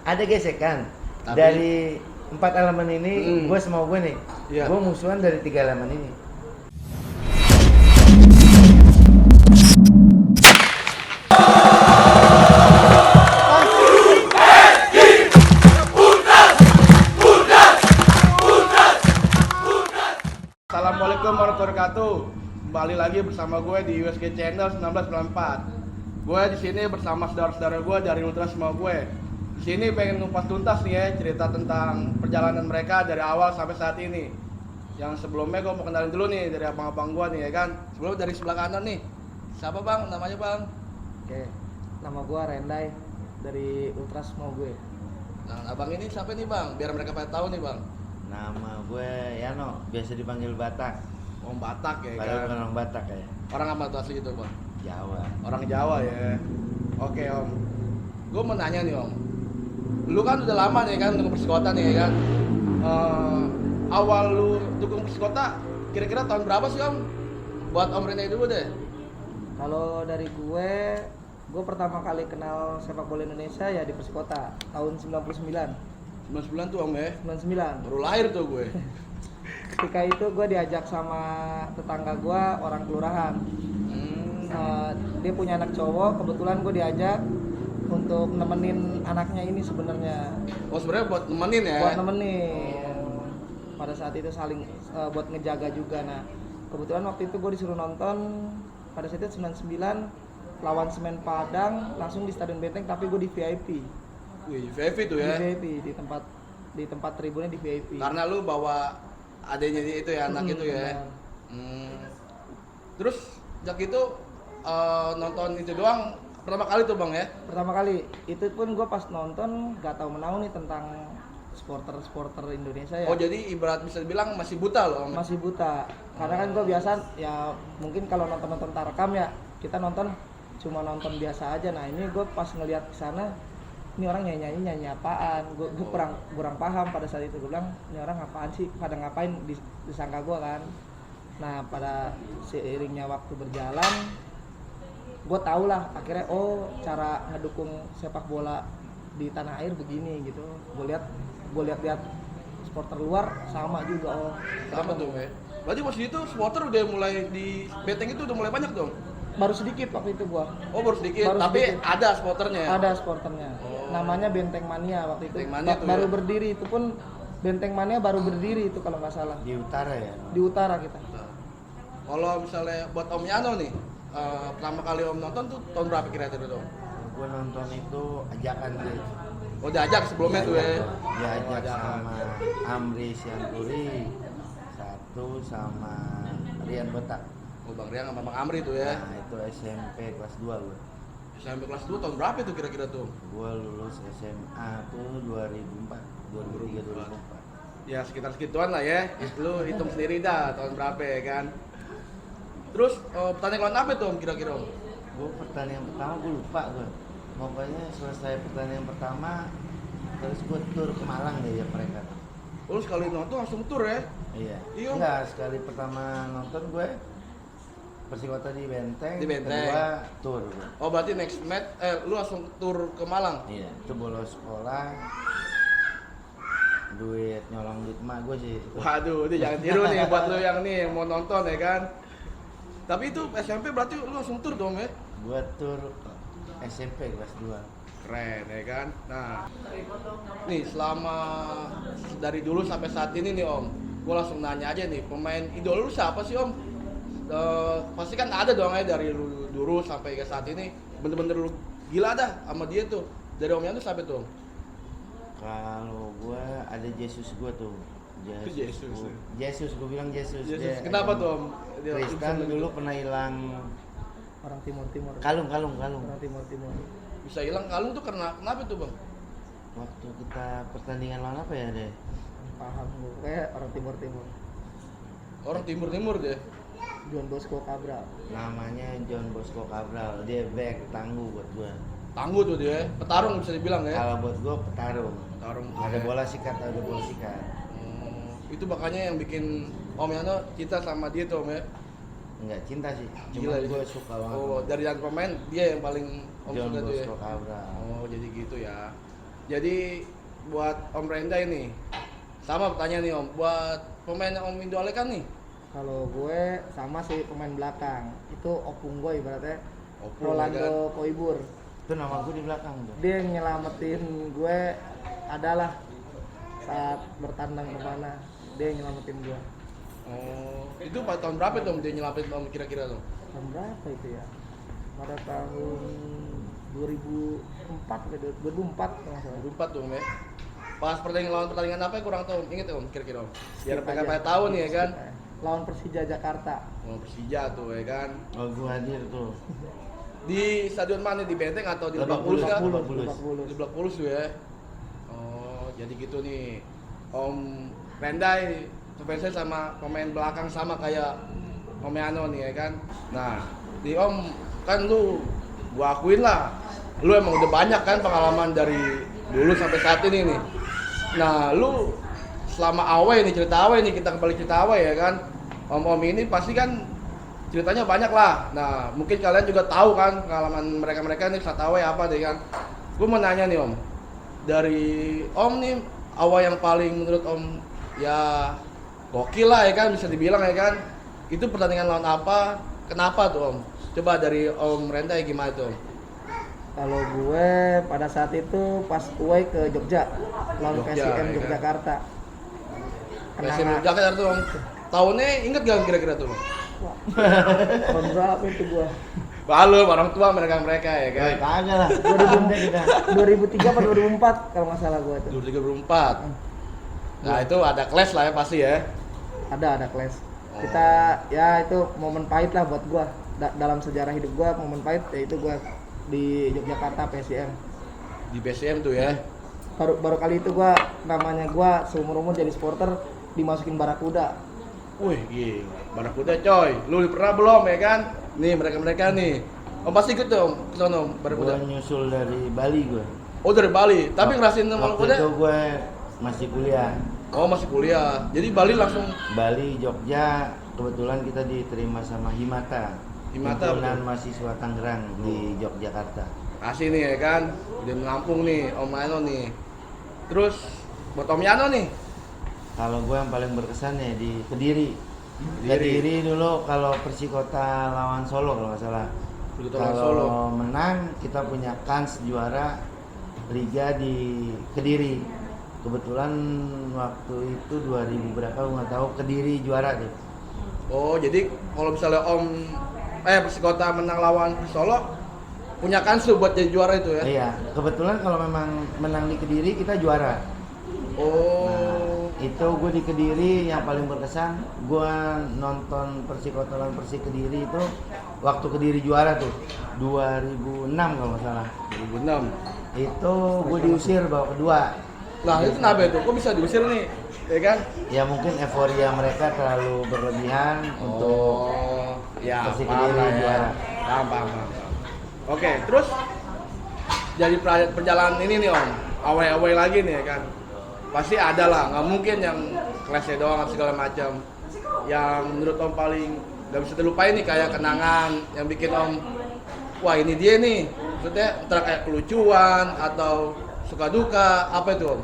ada gesekan. Tapi- Dari 4 elemen ini, gue sama gue nih, Iya. gue musuhan dari 3 elemen ini. Assalamualaikum warahmatullahi wabarakatuh. Kembali lagi bersama gue di USG Channel 1994. Gue di sini bersama saudara-saudara gue dari Ultra semua gue. Di sini pengen ngupas tuntas nih ya cerita tentang perjalanan mereka dari awal sampai saat ini. Yang sebelumnya gue mau kenalin dulu nih dari abang-abang gue nih ya kan. Sebelum dari sebelah kanan nih. Siapa bang? Namanya bang? Oke, nama gua Rendai dari Ultras mau gue. Nah abang ini siapa nih bang? Biar mereka pada tahu nih bang. Nama gue Yano, biasa dipanggil Batak. Om Batak ya Padahal kan. bukan orang Batak ya, Orang apa tuh asli itu bang? Jawa. Orang Jawa ya. Oke om, gue mau nanya nih om, lu kan udah lama nih kan dukung Persikota nih ya kan. Awal lu dukung Persikota kira-kira tahun berapa sih om? Buat om Rene dulu deh. Kalau dari gue pertama kali kenal sepak bola Indonesia ya di Persikota tahun 99. 99 tuh om ya. 99. Baru lahir tuh gue. Ketika itu gue diajak sama tetangga gue orang kelurahan. Dia punya anak cowok, kebetulan gue diajak untuk nemenin anaknya ini sebenarnya. Oh sebenarnya buat nemenin ya? Buat nemenin. Pada saat itu saling buat ngejaga juga. Nah, kebetulan waktu itu gue disuruh nonton pada saat itu 99 lawan Semen Padang langsung di Stadion Benteng, tapi gue di VIP. Wih, VIP tuh ya. Di VIP di tempat tribunnya di VIP. Karena lu bawa adanya itu ya anak itu ya. Benar. Terus sejak itu nonton itu doang pertama kali tuh bang ya? Pertama kali itu pun gue pas nonton gak tahu menahu nih tentang supporter Indonesia ya. Oh jadi ibarat bisa dibilang masih buta loh om? Masih buta. Karena kan gue biasa ya mungkin kalau nonton Tarkam ya kita nonton cuma nonton biasa aja. Nah ini gue pas ngeliat ke sana, ini orang nyanyi apaan? Gue kurang paham pada saat itu. Gue bilang ini orang apaan sih? Pada ngapain disangka gue kan? Nah pada seiringnya waktu berjalan, gue tau lah akhirnya oh cara ngedukung sepak bola di tanah air begini gitu. Gue lihat supporter luar sama juga oh. Apa tuh ya? Berarti pas itu supporter udah mulai di Benteng itu udah mulai banyak dong? Baru sedikit waktu itu gua. Oh baru sedikit, Baru tapi sedikit. ada supporternya ya? Ada supporternya. Oh. Namanya Benteng Mania waktu itu. Benteng Mania tuh Baru ya? berdiri itu pun Benteng Mania baru berdiri itu kalau nggak salah. Di utara ya. Di utara kita. Nah, kalau misalnya buat Om Yano nih, pertama kali Om nonton tuh tahun berapa kira-kira tuh? Gue nonton itu ajakan sih. Oh diajak sebelumnya tuh ya? Diajak ajakan. sama Amri Sianturi, satu sama Rian Botak. Oh Bang Riang sama Bang Amri tuh ya? Nah itu SMP kelas 2 gue. Sampai kelas 2 tahun berapa tuh kira-kira tuh? Gue lulus SMA tuh 2004, 2003, 2004. Ya sekitar segituan lah ya, lu hitung sendiri dah tahun berapa ya kan. Terus pertandingan lawan apa tuh Om kira-kira Om? Gue pertandingan pertama gue lupa gue. Pokoknya selesai pertandingan pertama, terus gue tur ke Malang deh ya mereka. Oh lu sekali nonton langsung tur ya? Iya. Iya. Enggak, sekali pertama nonton gue Persikota di Benteng, Di Benteng. kedua tur gue. Oh berarti next match, lu langsung tur ke Malang? Iya, itu bolos sekolah, nyolong duit emak gue sih. Waduh, itu jangan tiru nih buat lu yang nih mau nonton ya kan. Tapi itu SMP berarti lu langsung tur dong ya? Gue tur SMP kelas 2. Keren ya kan. Nah, nih selama dari dulu sampai saat ini nih Om, gue langsung nanya aja nih, pemain idol lu siapa sih Om? Pasti kan ada dong ya dari lu dulu sampai ke saat ini, bener-bener lu gila dah sama dia tuh. Dari Om Yano sampai tuh. Kalau gue ada Jesus gue tuh. Jesus. Jesus, gue bilang Jesus. Yesus, Dia kenapa agama tuh Om? Dia Kristen bisa dulu pernah hilang Orang Timur. kalung. Orang Timur. bisa hilang kalung tuh karena kenapa tuh Bang? Waktu kita pertandingan lawan apa ya deh? Paham gue. Kayak orang Timur. Orang timur deh. John Bosco Cabral. Namanya John Bosco Cabral. Dia back tangguh buat gue. Tangguh tuh dia, petarung bisa dibilang ya. Kalau buat gue petarung. Petarung. Ada bola sikat. Itu makanya yang bikin Om Yano cinta sama dia tuh Om ya. Enggak cinta sih, Gila, cuma ya. gue suka banget. Oh, dari yang pemain dia yang paling Om John suka tuh ya. Bosco Cabral. Oh, jadi gitu ya. Jadi buat Om Renda ini sama pertanyaan nih Om, buat pemain Om idolakan nih. Kalau gue sama sih pemain belakang. Itu opung gue ibaratnya. Opung, Rolando Koibur. Itu nama gue di belakang tuh. Dia yang nyelamatin gue adalah saat bertandang kemana. Dia yang nyelamatin gue. Oh, itu pada tahun berapa tuh dia nyelamatin Om kira-kira tuh? Tahun berapa itu ya? Pada tahun 2004 kalau nggak salah. 2004 tuh Om ya. Pas pertandingan apa ya kurang tahu, inget ya Om kira-kira Om? Biar Skip mereka aja. pada tahu nih ya kan. Lawan Persija Jakarta. Oh, Persija tuh ya kan. Oh, gue hadir tuh. Di stadion mana, di Benteng atau di Lebak Lebak Bulus kan? Bulus. Lebak Bulus. Di Lebak Bulus tuh ya. Oh, jadi gitu nih. Om Rendai fansnya sama pemain belakang sama kayak Om Yano nih ya kan. Nah, di Om kan lu gua akuin lah, lu emang udah banyak kan pengalaman dari dulu sampai saat ini nih. Nah, lu selama awal nih, cerita awal nih, kita kembali cerita awal ya kan. Om-om ini pasti kan ceritanya banyak lah. Nah, mungkin kalian juga tahu kan pengalaman mereka-mereka nih saat awal apa deh kan. Gue mau nanya nih Om, dari Om nih awal yang paling menurut Om ya gokil lah ya kan, bisa dibilang ya kan. Itu pertandingan lawan apa? Kenapa tuh Om? Coba dari Om Renda ya gimana tuh Om? Kalau gue pada saat itu pas away ke Jogja lawan Jogja, PSM ya Yogyakarta. PSM Jogja tuh Om. Tahunnya inget gak kira-kira tuh? Wah, tahun berapa itu gua? Malu orang tua mereka ya kan. Kagak lah. 2003 atau 2004 kalau nggak salah gua itu. 2004. Nah, itu ada clash lah ya pasti ya. Ada clash. Kita ya itu momen pahit lah buat gua. Dalam sejarah hidup gua momen pahit yaitu gua di Yogyakarta PSM. Di BSM tuh ya. Baru kali itu gua namanya gua seumur-umur jadi supporter dimasukin Barakuda. Wih, gila. Barakuda coy. Lu pernah belum ya kan? Nih mereka nih. Om pasti ikut dong ke sono Gue Barakuda. nyusul dari Bali gue. Oh, dari Bali. Tapi ngerasain Waktu Barakuda? itu gue masih kuliah. Oh, masih kuliah. Jadi Bali langsung Bali, Jogja, kebetulan kita diterima sama Himata. Himata, Himpunan betul. Mahasiswa Tangerang di Yogyakarta. kasih nih ya kan. Udah melampung nih Om Yano nih. Terus buat Om Yano nih. Kalau gue yang paling berkesan ya di Kediri. Kediri. Kediri dulu kalau Persikota lawan Solo kalau nggak salah. Persikota lawan Kalau Solo. menang kita punya kans juara Liga di Kediri. Kebetulan waktu itu 2000 berapa gue nggak tahu, Kediri juara deh. Oh, jadi kalau misalnya Om Persikota menang lawan Solo punya kans tuh buat jadi juara itu ya? Iya, kebetulan kalau memang menang di Kediri kita juara. Oh. Nah, itu gue di Kediri yang paling berkesan, gue nonton Persikota lawan Persik Kediri itu waktu Kediri juara tuh 2006 kalau nggak salah. 2006. Itu gue diusir babak kedua. Nah, itu kenapa itu? Kok bisa diusir nih? Ya kan? Ya mungkin euforia mereka terlalu berlebihan untuk ya, Persik paham Kediri lah ya. juara. Paham. Oke, terus jadi perjalanan ini nih Om, away lagi nih ya kan. Pasti ada lah, nggak mungkin yang kelasnya doang atau segala macam. Yang menurut Om paling nggak bisa terlupain nih kayak kenangan yang bikin Om, wah ini dia nih. Maksudnya antara kayak kelucuan atau suka duka, apa itu Om?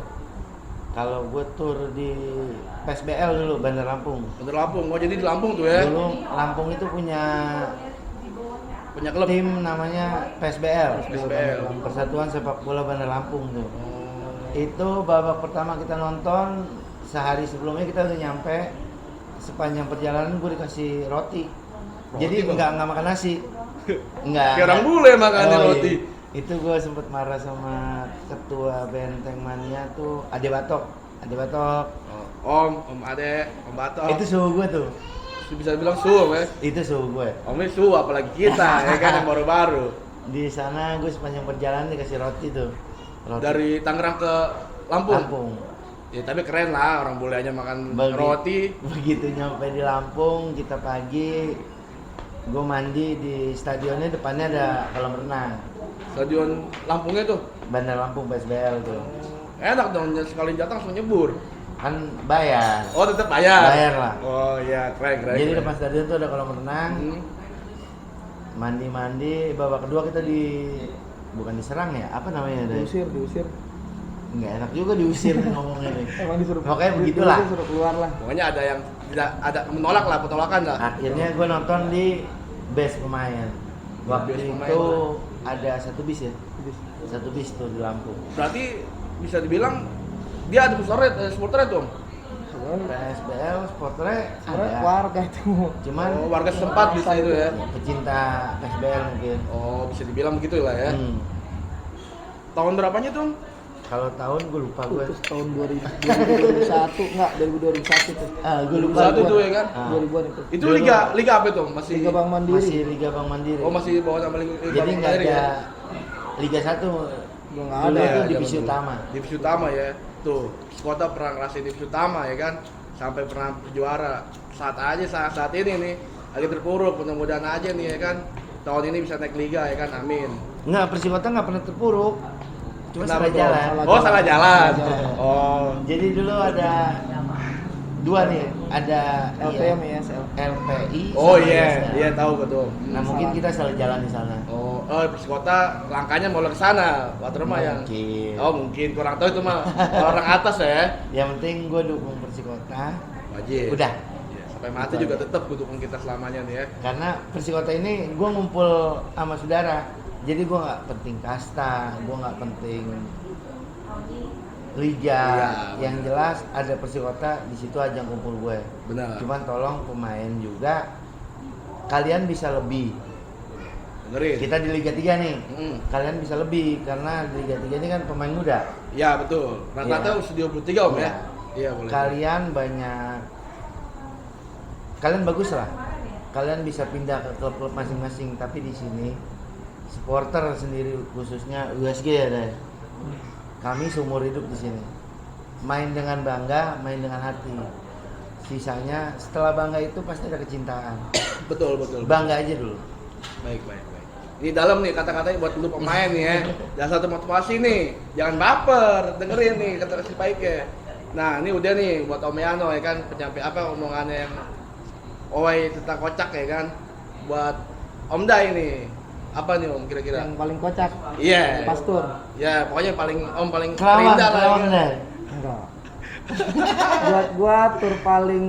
Kalau gue tur di PSBL dulu, Bandar Lampung. Bener Lampung, oh jadi di Lampung tuh ya? Dulu Lampung itu punya klub? tim namanya PSBL. PSBL. Persatuan Sepak Bola Bandar Lampung tuh. Oh. Itu babak pertama kita nonton, sehari sebelumnya kita udah nyampe. Sepanjang perjalanan gue dikasih roti. Jadi Bang? nggak makan nasi. Enggak. Kayak orang bule makannya roti. Iya. Itu gue sempet marah sama ketua Benteng Mania tuh, Ade Batok. Om Ade, Om Batok. Itu suhu gue tuh. Bisa bilang suhu ya. Itu suhu gue. Om ini suhu apalagi kita ya kan yang baru-baru. Di sana gue sepanjang perjalanan dikasih roti tuh. Roti. Dari Tangerang ke Lampung. Lampung. Ya tapi keren lah orang bule aja makan Bagi- roti. Begitu nyampe di Lampung, kita pagi, gue mandi di stadionnya, depannya ada kolam renang. Stadion Lampungnya tuh Bandar Lampung PSBL tuh. enak dong, sekali jatah langsung nyebur. Kan bayar. Oh tetap bayar. Bayar lah. Oh iya keren. Jadi depan stadion tuh ada kolam renang. Hmm. Mandi-mandi, babak kedua kita bukan diserang ya, apa namanya? Diusir. nggak enak juga diusir ngomongnya nih. Emang disuruh Pokoknya begitulah. disuruh keluar lah. Pokoknya ada yang tidak ada menolak lah, penolakan lah. Akhirnya gue nonton di base pemain. Waktu Base pemain. itu ada satu bis ya, satu bis tuh di Lampung. Berarti bisa dibilang dia ada supporter tuh. PSBL, Sportre Sebenarnya ada. warga itu. Cuman Oh, warga setempat bisa itu ya. pecinta PSBL mungkin. Oh, bisa dibilang begitu lah ya. Tahun berapanya tuh? Kalau tahun gue lupa gue. Terus tahun 2021 enggak 2021 tuh. Gue lupa. 2021 tuh ya kan? 2000-an itu. Itu Dulu. liga apa itu? Masih Liga Bank Mandiri. Masih Liga Bank Mandiri. Oh, masih bawa nama liga Jadi Bank nggak Mandiri ada ya? Liga 1. Gua enggak Dulu ada. itu Ya, divisi zaman dulu. utama. Divisi utama ya. Tuh, Kota pernah ngerasain divisi utama ya kan? Sampai pernah juara. Saat ini nih lagi terpuruk, mudah-mudahan aja nih ya kan. Tahun ini bisa naik liga ya kan, amin. Nggak, Persikota nggak pernah terpuruk. Cuma Kenapa salah tuh? jalan. Oh, salah jalan. Salah jalan. Oh. Jadi dulu ada dua nih, ada LPM ya, SL. LPI. Oh sama iya, ISL. iya tahu betul. Nah mungkin kita salah jalan di sana. Oh, Persikota langkahnya mau ke sana. Waterma yang Mungkin. Oh, mungkin kurang tahu itu mah orang atas ya. Yang penting gue dukung Persikota. Wajib. Udah. Ya, sampai mati juga tetap gue dukung kita selamanya nih ya. Karena Persikota ini gue ngumpul sama saudara. Jadi gue nggak penting kasta, gue nggak penting liga. Iya, Yang benar. jelas ada Persikota di situ ajang kumpul gue. Benar. Cuman tolong pemain juga kalian bisa lebih. Dengerin. Kita di Liga 3 nih. Mm. Kalian bisa lebih karena di Liga 3 ini kan pemain muda. Ya betul. Rata-rata Iya. usia 23 Om ya. Iya. Iya boleh. Kalian banyak, kalian bagus lah. Kalian bisa pindah ke klub-klub masing-masing, tapi di sini supporter sendiri khususnya USG ya deh. Kami seumur hidup di sini. Main dengan bangga, main dengan hati. Sisanya setelah bangga itu pasti ada kecintaan. Betul betul. Bangga aja dulu. Baik baik baik. Ini dalam nih kata-katanya buat lu pemain nih ya. Dan satu motivasi nih, jangan baper. Dengerin nih kata si Paike. Nah ini udah nih buat Om Yano ya kan penyampai apa omongannya yang Owai tentang kocak ya kan. Buat Om Dai nih apa nih Om kira-kira? Yang paling kocak. Iya. Pastur. Ya pokoknya paling Om paling Kerawang, terindah lah. kerawang ya. deh. Enggak. Buat gua tur paling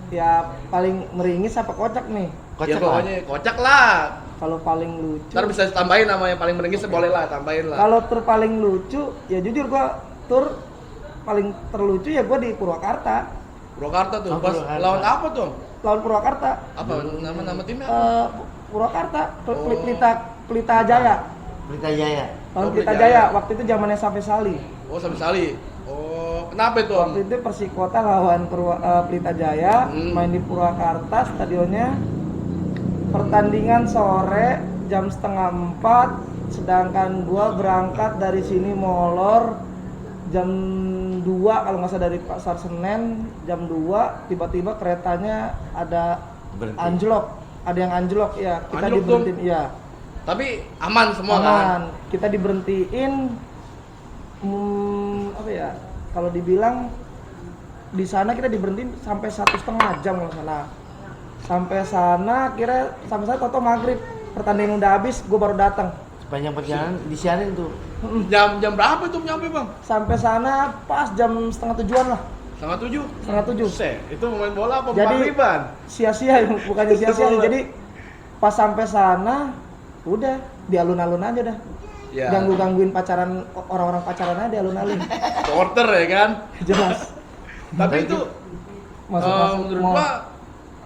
ya paling meringis apa kocak nih? Ya Kocak lah. pokoknya kocak lah. Kalau paling lucu. Ntar bisa tambahin nama yang paling merenggis boleh lah, tambahin lah. Kalau tur paling lucu, ya jujur gua tur paling terlucu ya gua di Purwakarta. Purwakarta tuh, Oh, pas Purwakarta. lawan apa tuh? Lawan Purwakarta. Apa nama timnya? Purwakarta, Oh. Pelita Jaya. Pelita Jaya. Lawan Oh, Pelita Pelita Jaya. Jaya. Waktu itu zamannya sampai Sali. Oh, sampai Sali. Oh, kenapa itu? Om? Waktu itu Persikota lawan Pelita Jaya, main di Purwakarta, stadionnya. Pertandingan sore jam 3:30, sedangkan gua berangkat dari sini molor jam 2 kalau nggak salah dari Pasar Senen jam 2, tiba-tiba keretanya ada Berhenti. anjlok, ada yang anjlok ya, kita Anjlok diberhentiin ya. Tapi aman semua kan? Aman, kita diberhentiin apa ya? Kalau dibilang di sana kita diberhentiin sampai 1,5 jam kalau sana. Sampai sana kira sampai sana toto maghrib, pertandingan udah habis, gue baru datang. Sepanjang perjalanan disiarin tuh. Jam berapa itu nyampe, Bang? Sampai sana pas jam 6:30 lah, 6:30. 6:30. Buset, itu pemain bola apa Jadi- maghriban? Sia-sia, bukannya sia-sia. Betul. Jadi pas sampai sana udah di alun-alun aja dah. Ya. Ganggu-gangguin pacaran orang-orang pacaran aja di alun-alun. Supporter ya kan? Jelas. Tapi itu Masuk-masuk menurut mall. gua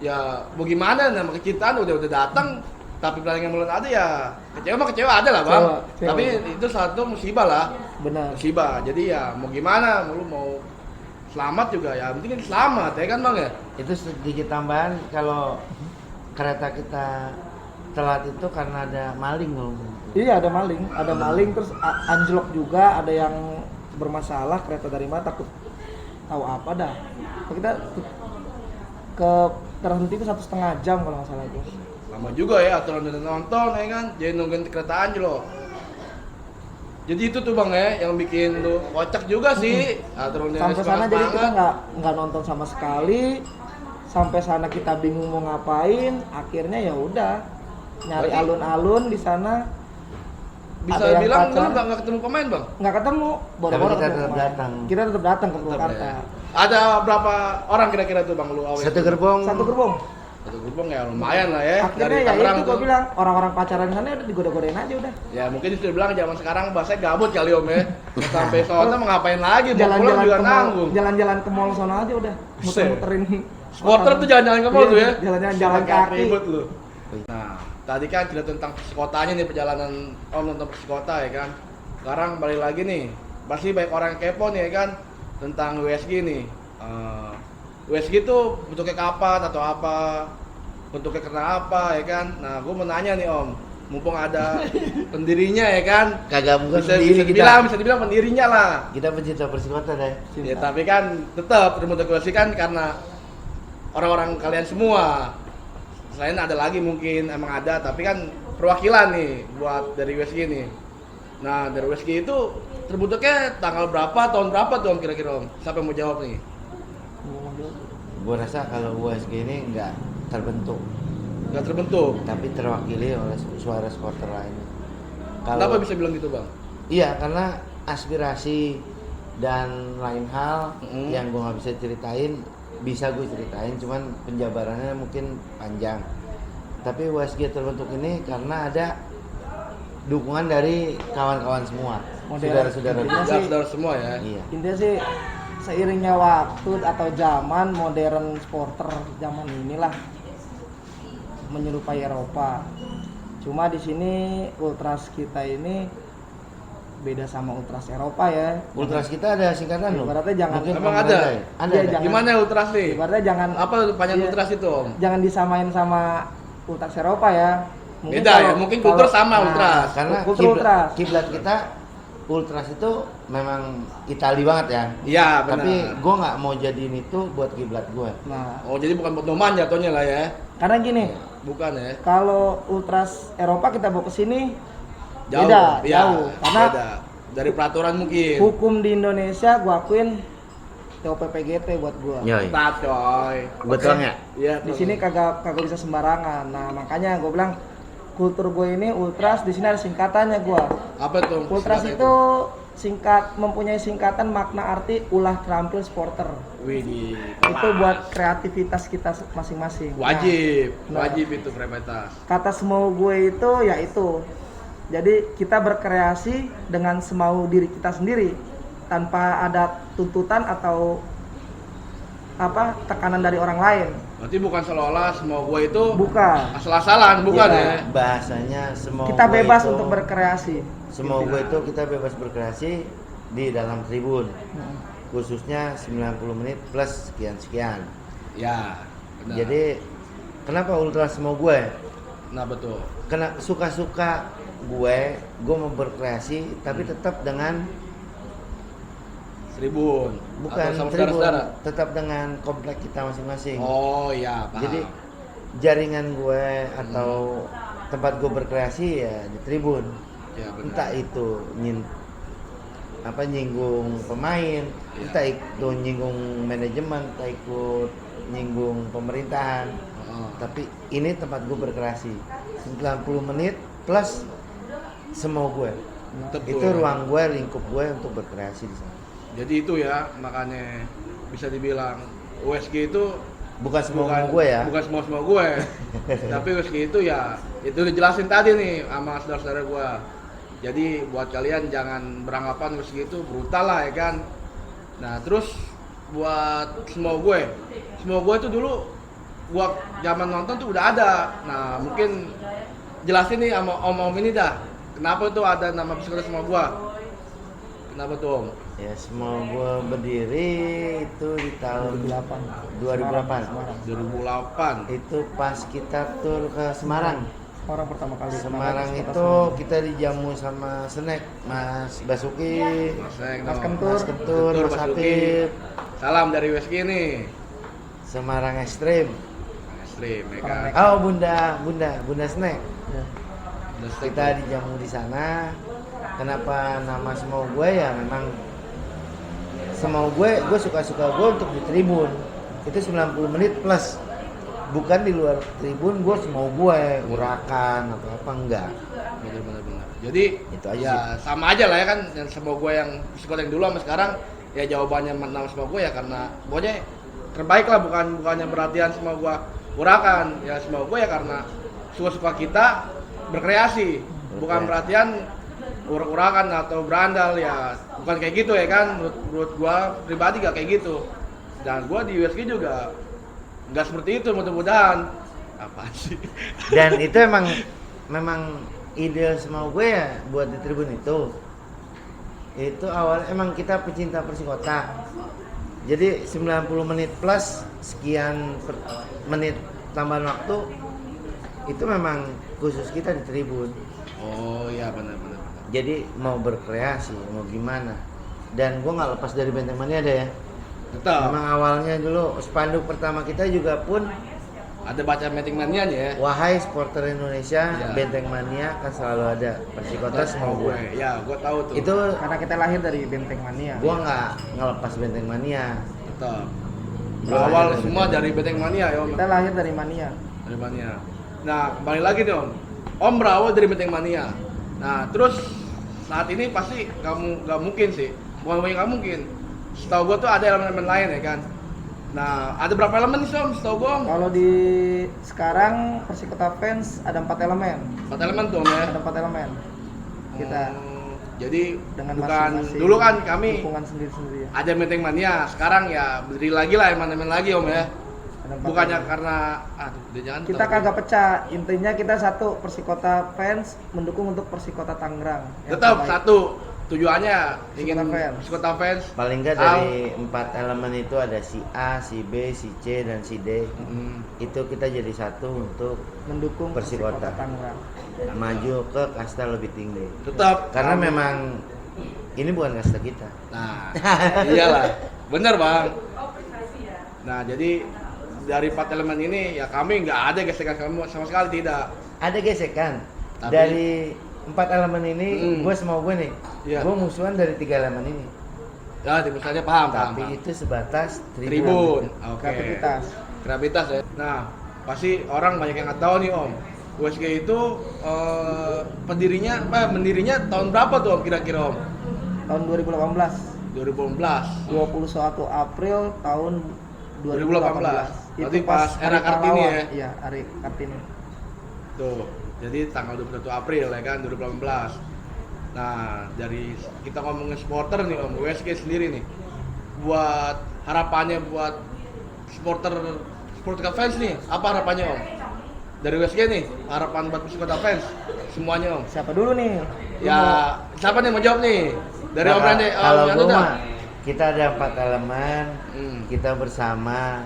ya mau gimana nama kecintaan udah datang tapi pertandingan belum ada ya kecewa ada lah Bang. Kecewa. Tapi itu satu musibah lah. Benar. Musibah. Jadi ya mau gimana, lu mau selamat juga ya penting kan selamat ya kan Bang ya? Itu sedikit tambahan kalau kereta kita telat itu karena ada maling kalau nggak salah. Iya ada maling terus anjlok juga, ada yang bermasalah kereta dari mana takut tahu apa dah. Kita ke terhenti itu 1,5 jam kalau nggak salah itu. Lama juga ya aturan udah nonton ya kan, jadi nungguin kereta anjlok. Jadi itu tuh Bang ya yang bikin lu kocak juga sih. Aturan Sampai sana jadi kita nggak nonton sama sekali. Sampai sana kita bingung mau ngapain. Akhirnya ya udah nyari Berarti- alun-alun di sana. bisa Ada yang bilang lu pacaran. nggak ketemu pemain bang? Nggak ketemu, baru-baru kita ketemu tetap pemain. datang. Kita tetap datang ke Tetap Purwakarta. ya. Ada berapa orang kira-kira tuh bang lu awet? Satu gerbong. Satu gerbong. Satu gerbong ya lumayan lah ya. Akhirnya Dari ya Tangerang itu tuh. gue bilang orang-orang pacaran di sana udah digoda-godain aja udah. Ya mungkin sudah bilang zaman sekarang bahasanya gabut kali om ya. Sampai soalnya mau ngapain lagi? Mau pulang Jalan-jalan juga ke mall, nanggung. jalan-jalan ke mall sono aja udah. Buset. Muter-muterin. Supporter tuh jalan-jalan ke mall Iya, tuh ya. Jalan-jalan jalan Sangat kaki. ribut lu. Nah, tadi kan cerita tentang psikotanya nih perjalanan om tentang psikota ya kan. Sekarang balik lagi nih. Pasti banyak orang yang kepo nih ya kan tentang WSG nih. WSG tuh bentuknya kapan atau apa? Bentuknya karena apa ya kan? Nah, gue mau nanya nih om, mumpung ada pendirinya ya kan? Kagak bukan Bisa, sendiri bisa dibilang pendirinya lah. Kita pencinta persikota deh. Ya tapi kan tetap termotivasi kan karena orang-orang kalian semua. Selain ada lagi mungkin emang ada, tapi kan perwakilan nih buat dari WSG nih. Nah dari WSG itu terbentuknya tanggal berapa, tahun berapa tuh om kira-kira om? Siapa yang mau jawab nih? Gue rasa kalau USG ini nggak terbentuk, Gak terbentuk. tapi terwakili oleh suara supporter lain. Kenapa bisa bilang gitu bang? Iya, karena aspirasi dan lain hal Mm-mm. yang gue nggak bisa ceritain, bisa gue ceritain, cuman penjabarannya mungkin panjang. Tapi USG terbentuk ini karena ada dukungan dari kawan-kawan semua, Modern. saudara-saudara. Intinya sih- Saudara semua ya. Iya. Intinya sih seiringnya waktu atau zaman modern supporter zaman inilah menyerupai Eropa. Cuma di sini ultras kita ini beda sama ultras Eropa ya. Ultras kita ada singkatan loh. Ibaratnya jangan- Mungkin Emang Om ada? ya? Ada. Iya, ada. jangan- Gimana ultras nih? Ibaratnya jangan Apa panjang iya, ultras itu om? jangan disamain sama ultras Eropa ya. Beda ya, mungkin kultur sama ultras. Karena kultur ultras. kiblat kita ultras itu memang Itali banget ya. Iya benar. Tapi gue nggak mau jadiin itu buat kiblat gue. Nah, Oh jadi bukan pedoman jatuhnya lah ya? karena gini, Bukan ya? kalau ultras Eropa kita bawa ke sini Jauh, beda, iya, jauh. Karena beda. Dari peraturan mungkin. hukum di Indonesia gua akuin TOP-PGT buat gua. Yoi. Ketat coy. Betul nggak? Iya. Di sini kagak bisa sembarangan. Nah, makanya gua bilang kultur gue ini ultras, di sini ada singkatannya gua. Apa tuh? Ultras Singkatnya itu mempunyai singkatan makna arti ulah terampil supporter. Widih. Itu buat kreativitas kita masing-masing. Wajib, Nah. wajib itu kreativitas. Kata semau gue itu ya itu. Jadi kita berkreasi dengan semau diri kita sendiri tanpa ada tuntutan atau apa tekanan dari orang lain. Berarti bukan seolah-olah semua gua itu Bukan. asal-asalan, bukan Iya. ya? Bahasanya semua Kita gue bebas itu- untuk berkreasi. Semua gue itu kita bebas berkreasi di dalam tribun. Hmm. Khususnya 90 menit plus sekian-sekian. Ya. Benar. Jadi kenapa ultras semua gue? nah betul. Kena suka-suka gue mau berkreasi tapi tetap dengan Tribun. bukan Atau sama tribun, saudara-saudara. tetap dengan komplek kita masing-masing. Oh iya, paham. Jadi jaringan gue atau tempat gue berkreasi ya di tribun. ya, benar. Entah itu nyinggung pemain, Iya. entah itu nyinggung manajemen, entah ikut nyinggung pemerintahan. Oh. Tapi ini tempat gue berkreasi 90 menit plus semua gue. Betul. Itu ruang gue, lingkup gue untuk berkreasi di sana. Jadi itu ya, makanya bisa dibilang USG itu Bukan semua gue ya. Bukan semua gue. Tapi USG itu ya itu dijelasin tadi nih sama saudara-saudara gue. Jadi buat kalian jangan beranggapan USG itu brutal lah ya kan. Nah terus buat semua gue itu dulu gua zaman nonton tuh udah ada. Nah mungkin jelasin nih sama om-om ini dah. Kenapa tuh ada nama psikotes semua gue? Kenapa tuh om? Ya semua gue berdiri itu di tahun 2008. 2008. Semarang. 2008. Itu pas kita tur ke Semarang. Orang pertama kali. Semarang Kota itu Semarang. kita dijamu sama Snack, Mas Basuki, Mas Kentur. Mas Kentur, Mas Hatip. Salam dari USG nih. Semarang Ekstrim. Ekstrim ya Orang kan. Oh Bunda Snack. Ya. Kita dijamu di sana. Kenapa nama semua gue ya memang semua gue suka-suka gue untuk di tribun. Itu 90 menit plus. bukan di luar tribun gue mau gue urakan atau apa enggak. Benar. Jadi Itu aja ya sama aja lah ya kan, yang sama gue yang psikotek yang dulu sama sekarang ya jawabannya nama sama gue ya karena pokoknya terbaik lah, bukannya perhatian sama gue urakan ya, sama gue ya karena suka kita berkreasi, bukan perhatian urak-urakan atau berandal ya, bukan kayak gitu ya kan. Menurut gue pribadi gak kayak gitu, dan gue di USG juga nggak seperti itu mudah-mudahan. Apa sih? Dan itu memang ide semua gue ya buat di tribun itu awal emang kita pecinta Persikota, jadi 90 menit plus sekian menit tambahan waktu itu memang khusus kita di tribun. Oh iya benar. Jadi mau berkreasi mau gimana, dan gue nggak lepas dari Benteng Mania ada ya. Tetap Memang awalnya dulu spanduk pertama kita juga pun ada baca Benteng Mania ya. wahai supporter Indonesia, Ya. Benteng Mania kan selalu ada, Persikota semua gue. Ya, gue tahu tuh. Itu Karena kita lahir dari Benteng Mania. gue nggak ngelepas Benteng Mania. tetap. Gua Berawal lahir dari semua Benteng dari Benteng Mania ya Om. Kita lahir dari Mania. Dari Mania. Nah, kembali lagi nih Om. Om berawal dari Benteng Mania. Nah, terus saat ini pasti nggak mungkin sih. Bukan nggak mungkin. Setahu gue tuh ada elemen-elemen lain ya kan. Nah, ada berapa elemen sih Om? Setahu gue Om. Kalau di sekarang Persikota fans ada 4 elemen. 4 elemen tuh Om ya. Ada 4 elemen. Kita Jadi dengan bukan masing-masing dulu kan kami dukungan sendiri-sendiri ya. ada Benteng Mania, sekarang ya berdiri lagi lah elemen-elemen lagi Om ya. Ada 4 Bukannya elemen. karena dia jangan Kita kagak pecah. Intinya kita satu, Persikota fans mendukung untuk Persikota Tangerang. yang tetap terbaik. satu tujuannya ingin Persikota fans. Persikota fans. Paling nggak dari 4 elemen itu ada si A, si B, si C dan si D. Itu kita jadi satu untuk Mendukung Persikota. Persikota Tangerang. maju ke kasta lebih tinggi. Tetap Karena memang ini bukan kasta kita. Nah, iyalah. Bener Bang. Nah, jadi dari 4 elemen ini ya kami nggak ada gesekan sama sekali, tidak. Ada gesekan. Tapi- Dari 4 elemen ini, gue sama gue nih, Iya. gue musuhan dari 3 elemen ini. Ya, misalnya paham. Tapi itu sebatas Tribun. Oke. Kreativitas. Kreativitas ya. Nah, pasti orang banyak yang nggak tahu nih Om. USG itu mendirinya tahun berapa tuh Om kira-kira Om? Tahun 2018. 2018. 21 April tahun 2018. 2018. Berarti pas era Hari Kartini pahlawan. ya? Iya, hari Kartini. Tuh, jadi tanggal 21 April ya kan 2018. Nah, dari kita ngomongin supporter nih Om, USG sendiri nih. Buat harapannya buat supporter fans nih, apa harapannya Om? Dari USG nih, harapan buat Persikota fans semuanya Om. Siapa dulu nih? Ya, siapa nih mau jawab nih? Dari Om Rande, kalau Om gue Rande dah. mah, kita ada 4 elemen, kita bersama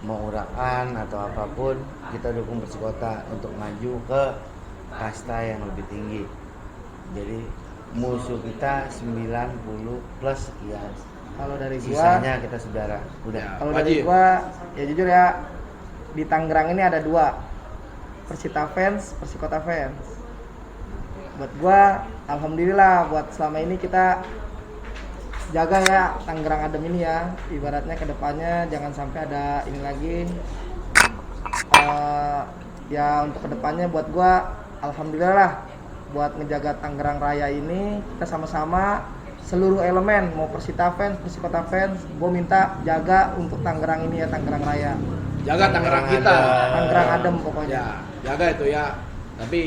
mau urakan atau apapun, kita dukung Persikota untuk maju ke kasta yang lebih tinggi. Jadi musuh kita 90 plus sekian. Kalau dari gua, Sisanya kita saudara. Udah. Ya. kalau Wajib. dari gua ya jujur ya, di Tangerang ini ada 2. Persita fans, Persikota fans. Buat gua alhamdulillah buat selama ini kita jaga ya Tangerang Adem ini ya. Ibaratnya kedepannya jangan sampai ada ini lagi. Ya untuk kedepannya buat gua alhamdulillah lah buat ngejaga Tangerang Raya ini kita sama-sama seluruh elemen mau Persita fans, Persikota fans, gua minta jaga untuk Tangerang ini ya Tangerang Raya. Jaga Tangerang kita. Tangerang Adem pokoknya. Ya, jaga itu ya. Tapi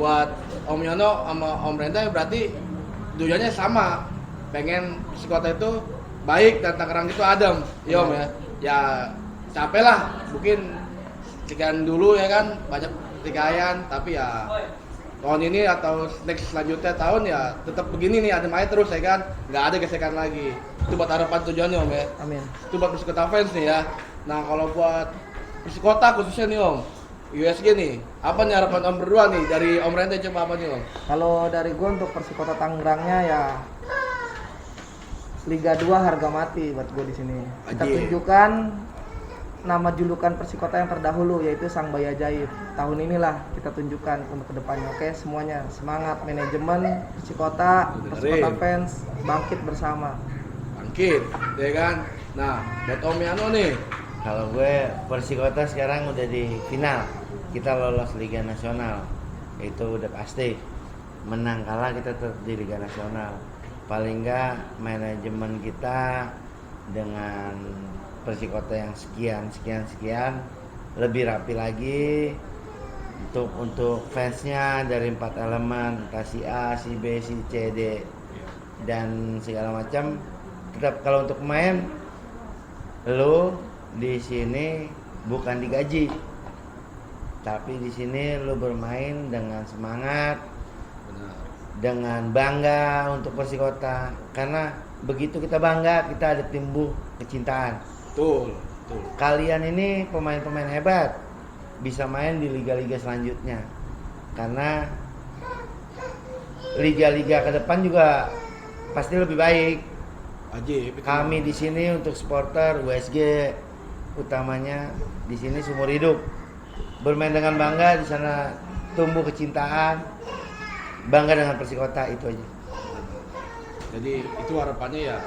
buat Om Yono sama Om Renda berarti tujuannya sama. Pengen Persikota itu baik dan Tangerang itu adem. Iya Om ya. Ya capek lah. Mungkin sekian dulu ya kan banyak pertikaian, tapi ya tahun ini atau next selanjutnya tahun ya tetap begini nih adem aja terus ya kan. Nggak ada gesekan lagi. Itu buat harapan tujuannya Om ya. Amin. Itu buat Persikota fans nih ya. Nah kalau buat Persikota khususnya nih Om, USG nih, apa nih harapan Om berdua nih dari Om Rente coba apa nih Om? Kalau dari gue untuk Persikota Tangerangnya ya Liga 2 harga mati buat gue di sini. Kita Wajib. tunjukkan nama julukan Persikota yang terdahulu yaitu Sang Bayi Ajaib. Tahun inilah kita tunjukkan untuk kedepannya. Oke semuanya semangat manajemen Persikota, Persikota Dengerin. fans bangkit bersama. Bangkit, ya kan? Nah buat Om Yano nih, Kalau gue Persikota sekarang udah di final. Kita lolos Liga Nasional. Itu udah pasti. Menang kalah kita tetap di Liga Nasional. Paling enggak manajemen kita dengan Persikota yang sekian lebih rapi lagi untuk fansnya dari 4 elemen, entah si A, si B, si C, D dan segala macam. Tetap kalau untuk pemain lo di sini bukan digaji, tapi di sini lo bermain dengan semangat, Benar. dengan bangga untuk Persikota. Karena begitu kita bangga, kita ada timbul kecintaan. Betul. Kalian ini pemain-pemain hebat, bisa main di liga-liga selanjutnya. Karena liga-liga ke depan juga pasti lebih baik. Wajib. Kami di sini untuk supporter USG utamanya di sini seumur hidup bermain dengan bangga, di sana tumbuh kecintaan, bangga dengan Persikota, itu aja. Jadi itu harapannya ya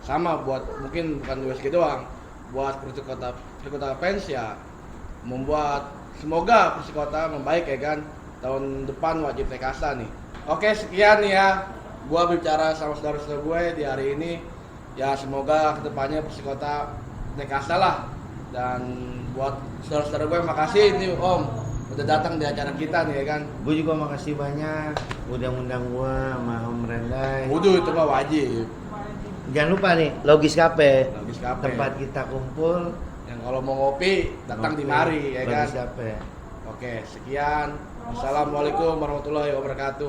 sama buat mungkin bukan USG doang, buat Persikota fans ya, membuat semoga Persikota membaik ya kan, tahun depan wajib naik kasta nih. Oke, sekian ya gua bicara sama saudara-saudara gue di hari ini. Ya semoga kedepannya Persikota naik kasta lah. Dan buat saudara-saudara gue makasih nih Om udah datang di acara kita nih ya kan. Gue juga makasih banyak udah ngundang gua sama Om Rendai. Wudu itu mah wajib. Jangan lupa nih Logis Cafe, Logis Cafe. tempat kita kumpul. Yang kalau mau ngopi datang di Ngopi, mari ya kan. Logis Cafe. Oke, sekian. Assalamualaikum warahmatullahi wabarakatuh.